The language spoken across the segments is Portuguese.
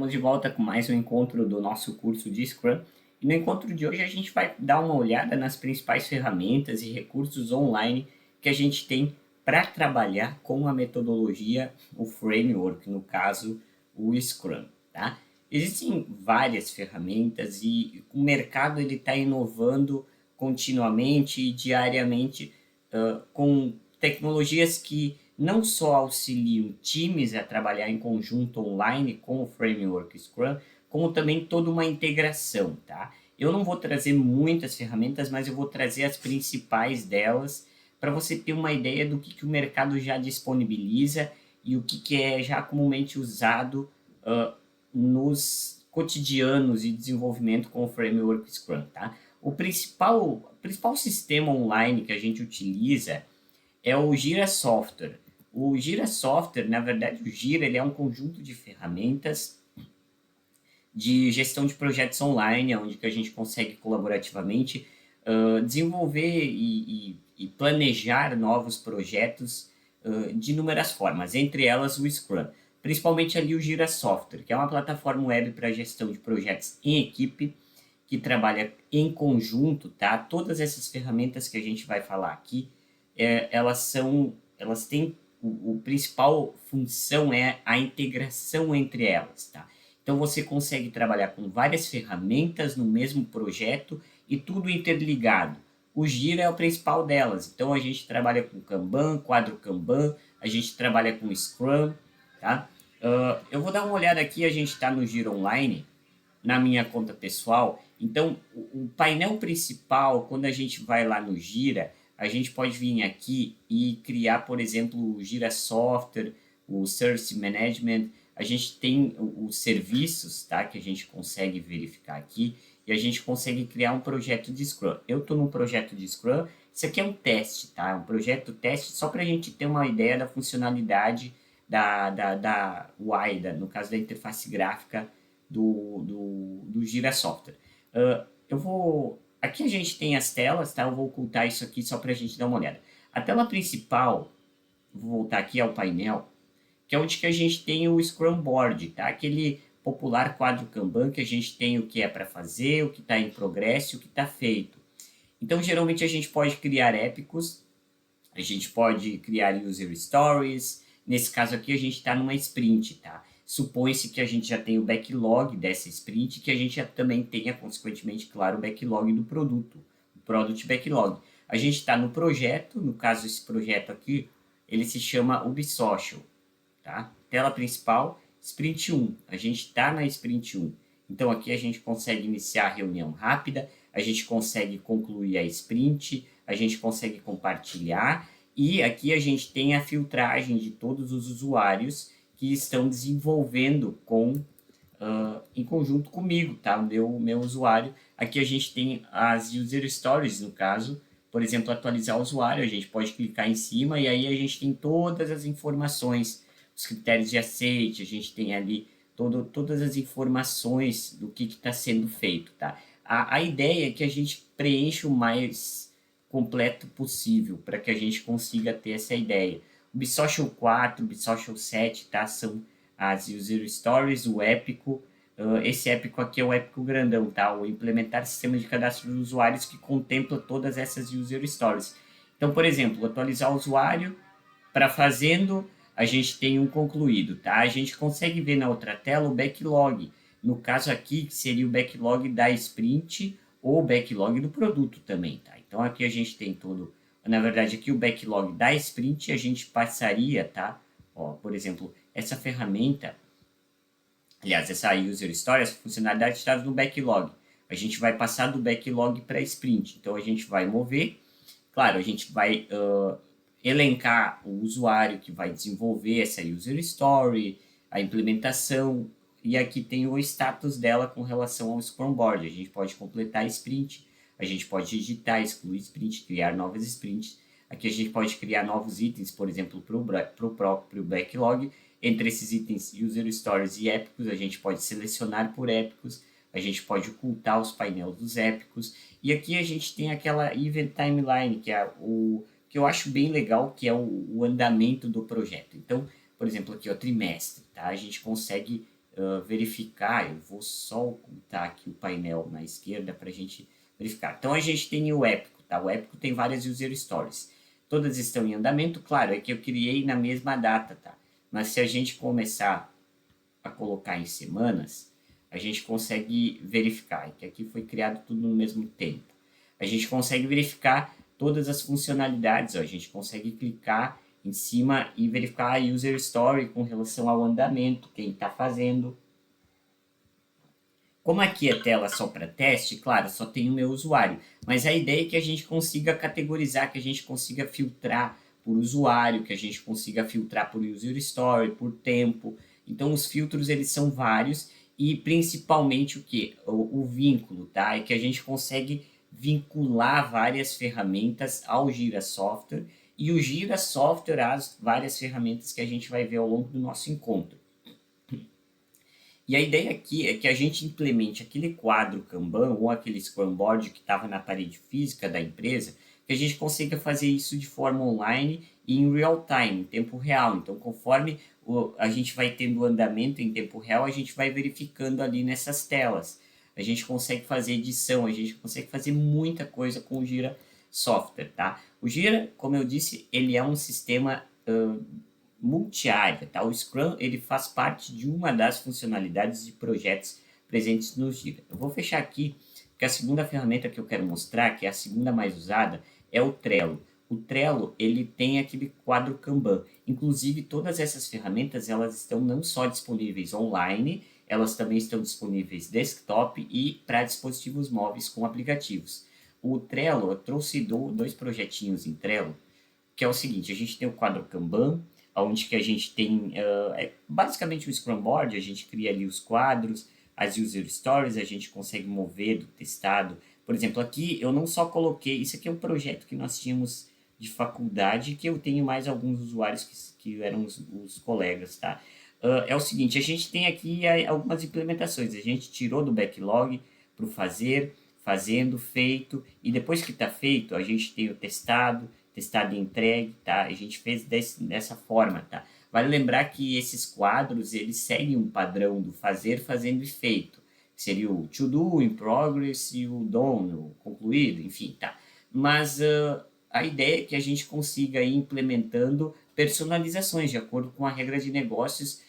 Estamos de volta com mais um encontro do nosso curso de Scrum. E no encontro de hoje a gente vai dar uma olhada nas principais ferramentas e recursos online que a gente tem para trabalhar com a metodologia, o framework, no caso, o Scrum, tá? Existem várias ferramentas e o mercado está inovando continuamente e diariamente com tecnologias que não só auxiliam times a trabalhar em conjunto online com o framework Scrum, como também toda uma integração, tá? Eu não vou trazer muitas ferramentas, mas eu vou trazer as principais delas para você ter uma ideia do que o mercado já disponibiliza e o que é já comumente usado nos cotidianos de desenvolvimento com o framework Scrum, tá? O principal sistema online que a gente utiliza é o Gira Software. O Gira Software, na verdade, o Gira ele é um conjunto de ferramentas de gestão de projetos online, onde que a gente consegue colaborativamente desenvolver e planejar novos projetos de inúmeras formas, entre elas o Scrum. Principalmente ali o Gira Software, que é uma plataforma web para gestão de projetos em equipe, que trabalha em conjunto, tá? Todas essas ferramentas que a gente vai falar aqui, elas têm o principal função é a integração entre elas, tá? Então você consegue trabalhar com várias ferramentas no mesmo projeto e tudo interligado. O Gira é o principal delas. Então a gente trabalha com Kanban, quadro Kanban, a gente trabalha com Scrum, tá? Eu vou dar uma olhada aqui, a gente está no Gira Online, na minha conta pessoal. Então, o painel principal, quando a gente vai lá no Gira, a gente pode vir aqui e criar, por exemplo, o Gira Software, o Service Management. A gente tem os serviços, tá, que a gente consegue verificar aqui e a gente consegue criar um projeto de Scrum. Eu estou num projeto de Scrum. Isso aqui é um teste, tá? Um projeto teste só para a gente ter uma ideia da funcionalidade da UI, no caso da interface gráfica do Gira Software. Aqui a gente tem as telas, tá? Eu vou ocultar isso aqui só para a gente dar uma olhada. A tela principal, vou voltar aqui ao painel, que é onde que a gente tem o Scrum Board, tá? Aquele popular quadro Kanban que a gente tem o que é para fazer, o que está em progresso e o que está feito. Então, geralmente a gente pode criar épicos, a gente pode criar user stories. Nesse caso aqui a gente está numa sprint, tá? Supõe-se que a gente já tem o backlog dessa sprint, que a gente já também tenha, consequentemente, claro, o backlog do produto, o product backlog. A gente está no projeto, no caso esse projeto aqui, ele se chama Ubsocial, tá? Tela principal, sprint 1. A gente está na sprint 1. Então aqui a gente consegue iniciar a reunião rápida, a gente consegue concluir a sprint, a gente consegue compartilhar e aqui a gente tem a filtragem de todos os usuários que estão desenvolvendo em conjunto comigo, tá? O meu usuário. Aqui a gente tem as user stories, no caso, por exemplo, atualizar o usuário, a gente pode clicar em cima e aí a gente tem todas as informações, os critérios de aceite, a gente tem ali todas as informações do que está sendo feito, tá? A ideia é que a gente preencha o mais completo possível para que a gente consiga ter essa ideia. O Bisocial 4, o Bisocial 7, tá? São as User Stories, o épico. Esse épico aqui é o épico grandão, tá? O implementar sistema de cadastro de usuários que contempla todas essas User Stories. Então, por exemplo, atualizar o usuário, para fazendo, a gente tem um concluído, tá? A gente consegue ver na outra tela o backlog. No caso aqui, que seria o backlog da sprint ou o backlog do produto também, tá? Então, aqui a gente tem todo... Na verdade, aqui o backlog da sprint a gente passaria, tá? Ó, por exemplo, essa ferramenta, aliás, essa User Story, essa funcionalidade está no backlog. A gente vai passar do backlog para a sprint. Então, a gente vai mover. Claro, a gente vai elencar o usuário que vai desenvolver essa User Story, a implementação, e aqui tem o status dela com relação ao Scrum Board. A gente pode completar a sprint, a gente pode digitar, excluir sprint, criar novas sprints. Aqui a gente pode criar novos itens, por exemplo, para o próprio backlog. Entre esses itens User Stories e épicos, a gente pode selecionar por épicos, a gente pode ocultar os painéis dos épicos. E aqui a gente tem aquela Event Timeline, que é o que eu acho bem legal, que é o andamento do projeto. Então, por exemplo, aqui o trimestre, tá? A gente consegue verificar, eu vou só ocultar aqui o painel na esquerda para a gente verificar. Então a gente tem o Épico, tá? O Épico tem várias user stories. Todas estão em andamento, claro, é que eu criei na mesma data, tá? Mas se a gente começar a colocar em semanas, a gente consegue verificar, que aqui foi criado tudo no mesmo tempo. A gente consegue verificar todas as funcionalidades, ó. A gente consegue clicar em cima e verificar a user story com relação ao andamento, quem está fazendo. Como aqui é tela só para teste, claro, só tem o meu usuário, mas a ideia é que a gente consiga categorizar, que a gente consiga filtrar por usuário, que a gente consiga filtrar por user story, por tempo. Então os filtros eles são vários e principalmente o que? O vínculo, tá? É que a gente consegue vincular várias ferramentas ao Gira Software e o Gira Software às várias ferramentas que a gente vai ver ao longo do nosso encontro. E a ideia aqui é que a gente implemente aquele quadro Kanban ou aquele Scrum Board que estava na parede física da empresa, que a gente consiga fazer isso de forma online e em real time, em tempo real. Então, conforme a gente vai tendo o andamento em tempo real, a gente vai verificando ali nessas telas. A gente consegue fazer edição, a gente consegue fazer muita coisa com o Gira Software, tá? O Gira, como eu disse, ele é um sistema multi-área, tá? O Scrum ele faz parte de uma das funcionalidades de projetos presentes no Gira. Eu vou fechar aqui, porque a segunda ferramenta que eu quero mostrar, que é a segunda mais usada, é o Trello. O Trello ele tem aquele quadro Kanban. Inclusive, todas essas ferramentas elas estão não só disponíveis online, elas também estão disponíveis desktop e para dispositivos móveis com aplicativos. O Trello, eu trouxe dois projetinhos em Trello, que é o seguinte, a gente tem o quadro Kanban, onde que a gente tem basicamente o Scrum Board, a gente cria ali os quadros, as user stories, a gente consegue mover do testado. Por exemplo, aqui eu não só coloquei, isso aqui é um projeto que nós tínhamos de faculdade, que eu tenho mais alguns usuários que eram os colegas, tá? É o seguinte, a gente tem aqui algumas implementações, a gente tirou do backlog para o fazer, fazendo, feito, e depois que está feito, a gente tem o testado e entregue, tá? A gente fez dessa forma, tá? Vale lembrar que esses quadros, eles seguem um padrão do fazer, fazendo e feito. Seria o to do, in progress e o done, o concluído, enfim, tá? Mas a ideia é que a gente consiga ir implementando personalizações de acordo com a regra de negócios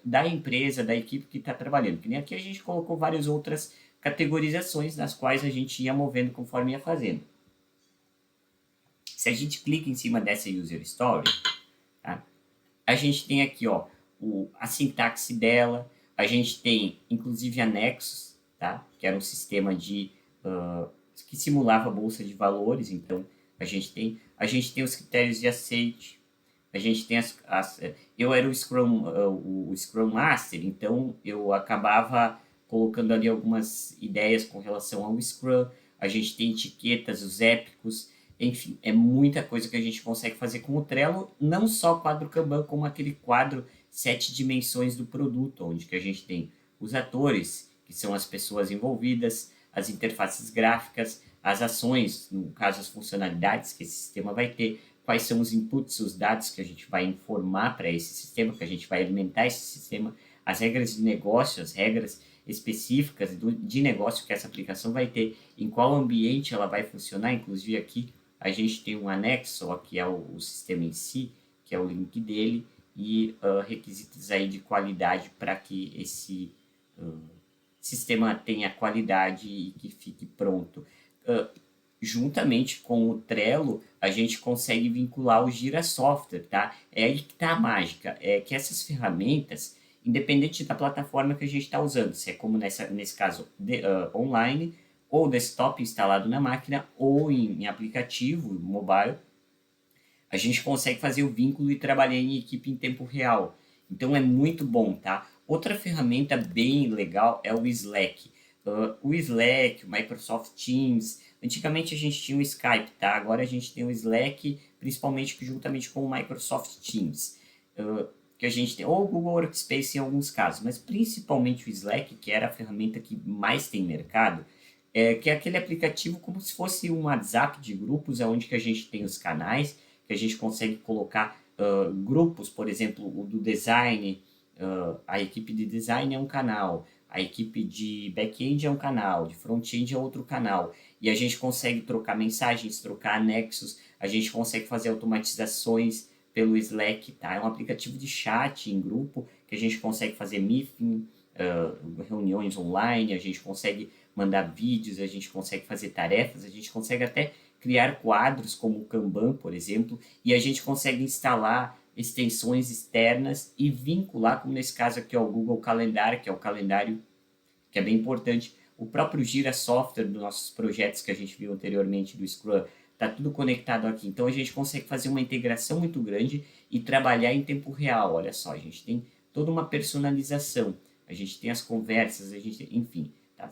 da empresa, da equipe que está trabalhando. Que nem aqui a gente colocou várias outras categorizações nas quais a gente ia movendo conforme ia fazendo. Se a gente clica em cima dessa user story, tá? A gente tem aqui ó, a sintaxe dela, a gente tem inclusive anexos, tá? Que era um sistema que simulava a bolsa de valores, então a gente tem os critérios de aceite, a gente tem eu era o Scrum Master, então eu acabava colocando ali algumas ideias com relação ao Scrum, a gente tem etiquetas, os épicos, enfim, é muita coisa que a gente consegue fazer com o Trello, não só o quadro Kanban, como aquele quadro 7 dimensões do produto, onde que a gente tem os atores, que são as pessoas envolvidas, as interfaces gráficas, as ações, no caso as funcionalidades que esse sistema vai ter, quais são os inputs, os dados que a gente vai informar para esse sistema, que a gente vai alimentar esse sistema, as regras de negócio, as regras específicas de negócio que essa aplicação vai ter, em qual ambiente ela vai funcionar, inclusive aqui a gente tem um anexo, ó, que é o sistema em si, que é o link dele, e requisitos aí de qualidade para que esse sistema tenha qualidade e que fique pronto. Juntamente com o Trello, a gente consegue vincular o Gira Software, tá? É aí que está a mágica, é que essas ferramentas, independente da plataforma que a gente está usando, se é como nesse caso online, ou desktop instalado na máquina, ou em aplicativo mobile, a gente consegue fazer o vínculo e trabalhar em equipe em tempo real. Então é muito bom, tá? Outra ferramenta bem legal é o Slack. O Slack, o Microsoft Teams. Antigamente a gente tinha o Skype, tá? Agora a gente tem o Slack, principalmente juntamente com o Microsoft Teams. Que a gente tem, ou o Google Workspace em alguns casos, mas principalmente o Slack, que era a ferramenta que mais tem mercado, que é aquele aplicativo como se fosse um WhatsApp de grupos, onde que a gente tem os canais, que a gente consegue colocar grupos, por exemplo, o do design, a equipe de design é um canal, a equipe de back-end é um canal, de front-end é outro canal. E a gente consegue trocar mensagens, trocar anexos, a gente consegue fazer automatizações pelo Slack, tá? É um aplicativo de chat em grupo que a gente consegue fazer meeting, reuniões online, a gente consegue mandar vídeos, a gente consegue fazer tarefas, a gente consegue até criar quadros como o Kanban, por exemplo, e a gente consegue instalar extensões externas e vincular, como nesse caso aqui, ó, o Google Calendar, que é o calendário que é bem importante. O próprio Gira Software dos nossos projetos que a gente viu anteriormente do Scrum, está tudo conectado aqui. Então a gente consegue fazer uma integração muito grande e trabalhar em tempo real. Olha só, a gente tem toda uma personalização, a gente tem as conversas, a gente, enfim, tá?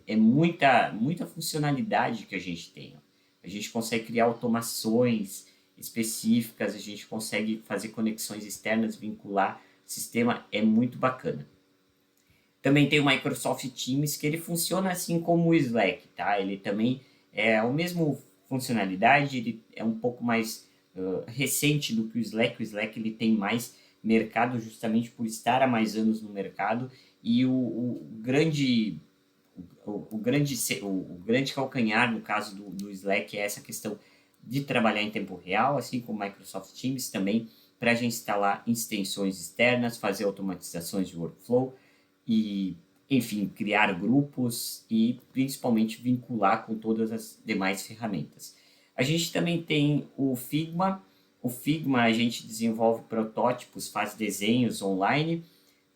É muita funcionalidade que a gente tem. Ó. A gente consegue criar automações específicas, a gente consegue fazer conexões externas, vincular. O sistema é muito bacana. Também tem o Microsoft Teams, que ele funciona assim como o Slack, tá? Ele também é a mesma funcionalidade, ele é um pouco mais recente do que o Slack. O Slack ele tem mais mercado justamente por estar há mais anos no mercado e o grande calcanhar no caso do Slack é essa questão de trabalhar em tempo real, assim como o Microsoft Teams também, para a gente instalar extensões externas, fazer automatizações de workflow e, enfim, criar grupos e principalmente vincular com todas as demais ferramentas. A gente também tem o Figma. O Figma a gente desenvolve protótipos, faz desenhos online,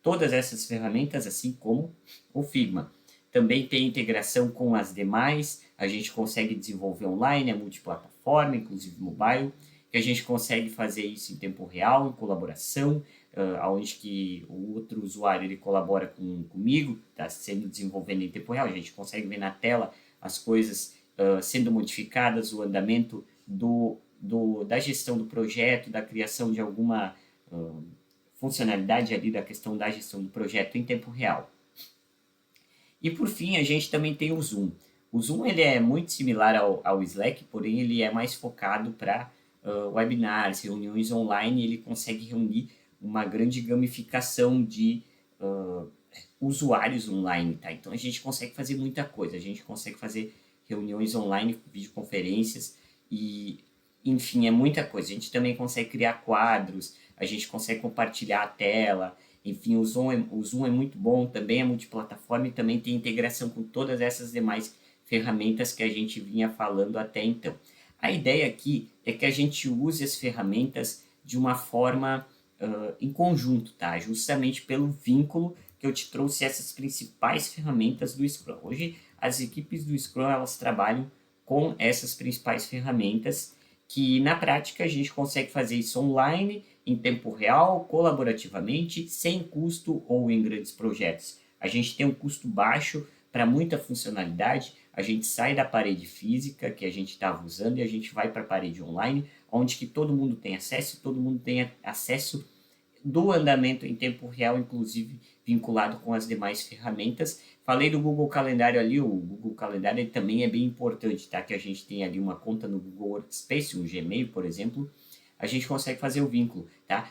todas essas ferramentas, assim como o Figma. Também tem integração com as demais, a gente consegue desenvolver online, é multiplataforma, inclusive mobile, que a gente consegue fazer isso em tempo real, em colaboração, onde que o outro usuário ele colabora comigo, está sendo desenvolvendo em tempo real, a gente consegue ver na tela as coisas sendo modificadas, o andamento da gestão do projeto, da criação de alguma funcionalidade ali da questão da gestão do projeto em tempo real. E por fim, a gente também tem o Zoom. O Zoom ele é muito similar ao Slack, porém ele é mais focado para webinars, reuniões online, ele consegue reunir uma grande gamificação de usuários online, tá? Então a gente consegue fazer muita coisa, a gente consegue fazer reuniões online, videoconferências e, enfim, é muita coisa. A gente também consegue criar quadros, a gente consegue compartilhar a tela, enfim, o Zoom é muito bom, também é multiplataforma e também tem integração com todas essas demais ferramentas que a gente vinha falando até então. A ideia aqui é que a gente use as ferramentas de uma forma em conjunto, tá? Justamente pelo vínculo que eu te trouxe essas principais ferramentas do Scrum. Hoje, as equipes do Scrum, elas trabalham com essas principais ferramentas que, na prática, a gente consegue fazer isso online, em tempo real, colaborativamente, sem custo ou em grandes projetos. A gente tem um custo baixo para muita funcionalidade, a gente sai da parede física que a gente estava usando e a gente vai para a parede online, onde que todo mundo tem acesso do andamento em tempo real, inclusive vinculado com as demais ferramentas. Falei do Google Calendário ali, o Google Calendário ele também é bem importante, tá? Que a gente tem ali uma conta no Google Workspace, um Gmail, por exemplo, a gente consegue fazer o vínculo, tá?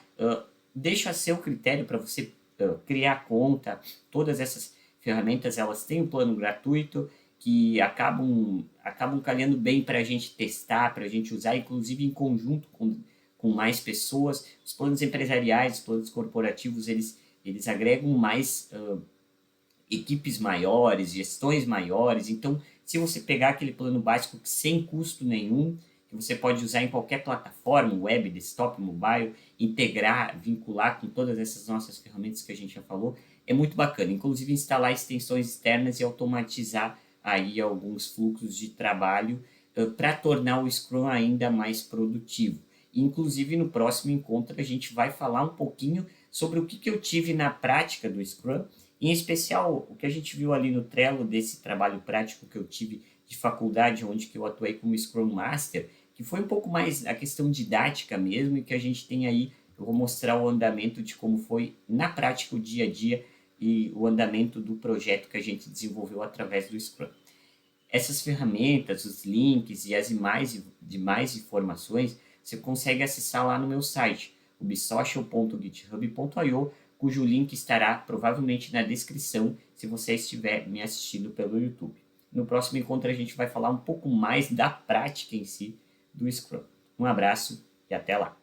Deixa a seu critério para você criar conta, todas essas ferramentas, elas têm um plano gratuito, que acabam calhando bem para a gente testar, para a gente usar, inclusive em conjunto com mais pessoas. Os planos empresariais, os planos corporativos, eles agregam mais equipes maiores, gestões maiores. Então, se você pegar aquele plano básico sem custo nenhum, que você pode usar em qualquer plataforma, web, desktop, mobile, integrar, vincular com todas essas nossas ferramentas que a gente já falou, é muito bacana. Inclusive, instalar extensões externas e automatizar aí alguns fluxos de trabalho para tornar o Scrum ainda mais produtivo. Inclusive, no próximo encontro, a gente vai falar um pouquinho sobre o que eu tive na prática do Scrum, em especial o que a gente viu ali no Trello desse trabalho prático que eu tive de faculdade, onde que eu atuei como Scrum Master, que foi um pouco mais a questão didática mesmo, e que a gente tem aí, eu vou mostrar o andamento de como foi na prática o dia a dia e o andamento do projeto que a gente desenvolveu através do Scrum. Essas ferramentas, os links e as demais informações, você consegue acessar lá no meu site, ubsocial.github.io, cujo link estará provavelmente na descrição se você estiver me assistindo pelo YouTube. No próximo encontro a gente vai falar um pouco mais da prática em si do Scrum. Um abraço e até lá!